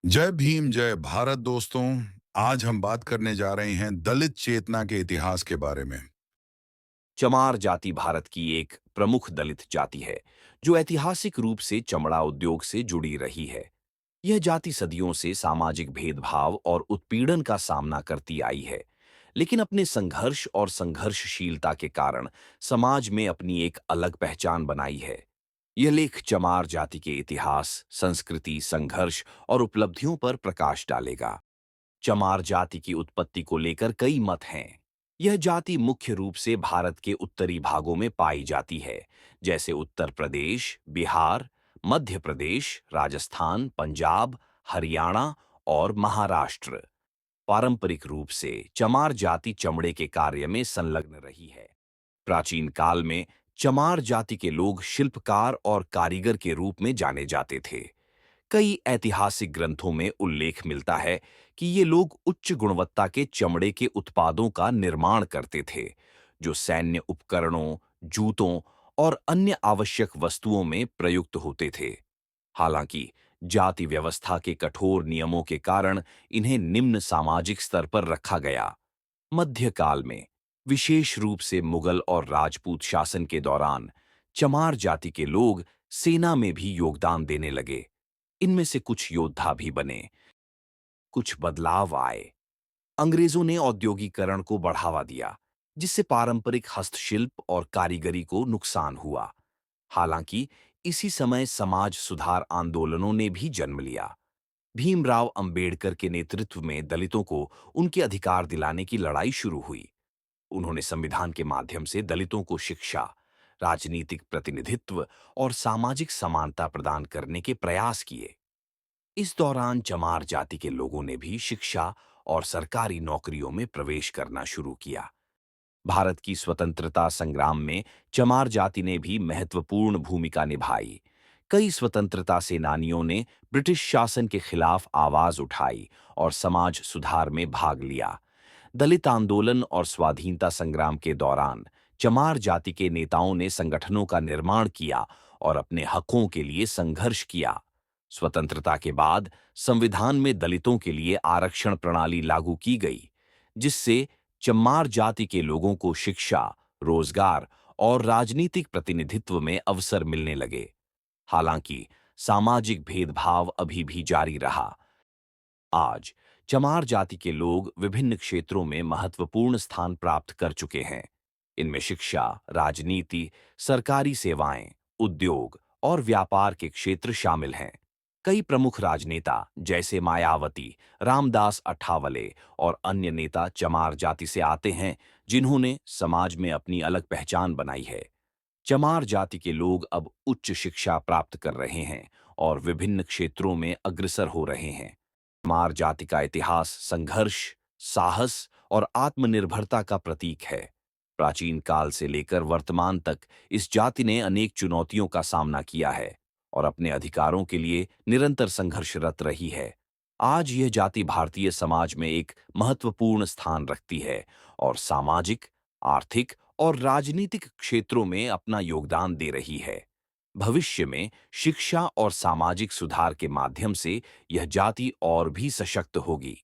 जय भीम जय भारत दोस्तों। आज हम बात करने जा रहे हैं दलित चेतना के इतिहास के बारे में। चमार जाति भारत की एक प्रमुख दलित जाति है जो ऐतिहासिक रूप से चमड़ा उद्योग से जुड़ी रही है। यह जाति सदियों से सामाजिक भेदभाव और उत्पीड़न का सामना करती आई है, लेकिन अपने संघर्ष और संघर्षशीलता के कारण समाज में अपनी एक अलग पहचान बनाई है। यह लेख चमार जाति के इतिहास, संस्कृति, संघर्ष और उपलब्धियों पर प्रकाश डालेगा। चमार जाति की उत्पत्ति को लेकर कई मत हैं। यह जाति मुख्य रूप से भारत के उत्तरी भागों में पाई जाती है, जैसे उत्तर प्रदेश, बिहार, मध्य प्रदेश, राजस्थान, पंजाब, हरियाणा और महाराष्ट्र। पारंपरिक रूप से चमार जाति चमड़े के कार्य में संलग्न रही है। प्राचीन काल में चमार जाति के लोग शिल्पकार और कारीगर के रूप में जाने जाते थे। कई ऐतिहासिक ग्रंथों में उल्लेख मिलता है कि ये लोग उच्च गुणवत्ता के चमड़े के उत्पादों का निर्माण करते थे, जो सैन्य उपकरणों, जूतों और अन्य आवश्यक वस्तुओं में प्रयुक्त होते थे। हालांकि जाति व्यवस्था के कठोर नियमों के कारण इन्हें निम्न सामाजिक स्तर पर रखा गया। मध्यकाल में, विशेष रूप से मुगल और राजपूत शासन के दौरान, चमार जाति के लोग सेना में भी योगदान देने लगे। इनमें से कुछ योद्धा भी बने। कुछ बदलाव आए। अंग्रेजों ने औद्योगिकरण को बढ़ावा दिया, जिससे पारंपरिक हस्तशिल्प और कारीगरी को नुकसान हुआ। हालांकि इसी समय समाज सुधार आंदोलनों ने भी जन्म लिया। भीमराव अंबेडकर के नेतृत्व में दलितों को उनके अधिकार दिलाने की लड़ाई शुरू हुई। उन्होंने संविधान के माध्यम से दलितों को शिक्षा, राजनीतिक प्रतिनिधित्व और सामाजिक समानता प्रदान करने के प्रयास किए। इस दौरान चमार जाति के लोगों ने भी शिक्षा और सरकारी नौकरियों में प्रवेश करना शुरू किया। भारत की स्वतंत्रता संग्राम में चमार जाति ने भी महत्वपूर्ण भूमिका निभाई। कई स्वतंत्रता सेनानियों ने ब्रिटिश शासन के खिलाफ आवाज उठाई और समाज सुधार में भाग लिया। दलित आंदोलन और स्वाधीनता संग्राम के दौरान चमार जाति के नेताओं ने संगठनों का निर्माण किया और अपने हकों के लिए संघर्ष किया। स्वतंत्रता के बाद संविधान में दलितों के लिए आरक्षण प्रणाली लागू की गई, जिससे चमार जाति के लोगों को शिक्षा, रोजगार और राजनीतिक प्रतिनिधित्व में अवसर मिलने लगे। हालांकि सामाजिक भेदभाव अभी भी जारी रहा। आज चमार जाति के लोग विभिन्न क्षेत्रों में महत्वपूर्ण स्थान प्राप्त कर चुके हैं। इनमें शिक्षा, राजनीति, सरकारी सेवाएं, उद्योग और व्यापार के क्षेत्र शामिल हैं। कई प्रमुख राजनेता जैसे मायावती, रामदास अठावले और अन्य नेता चमार जाति से आते हैं, जिन्होंने समाज में अपनी अलग पहचान बनाई है। चमार जाति के लोग अब उच्च शिक्षा प्राप्त कर रहे हैं और विभिन्न क्षेत्रों में अग्रसर हो रहे हैं। मार जाति का इतिहास संघर्ष, साहस और आत्मनिर्भरता का प्रतीक है। प्राचीन काल से लेकर वर्तमान तक इस जाति ने अनेक चुनौतियों का सामना किया है और अपने अधिकारों के लिए निरंतर संघर्षरत रही है। आज यह जाति भारतीय समाज में एक महत्वपूर्ण स्थान रखती है और सामाजिक, आर्थिक और राजनीतिक क्षेत्रों में अपना योगदान दे रही है। भविष्य में शिक्षा और सामाजिक सुधार के माध्यम से यह जाति और भी सशक्त होगी।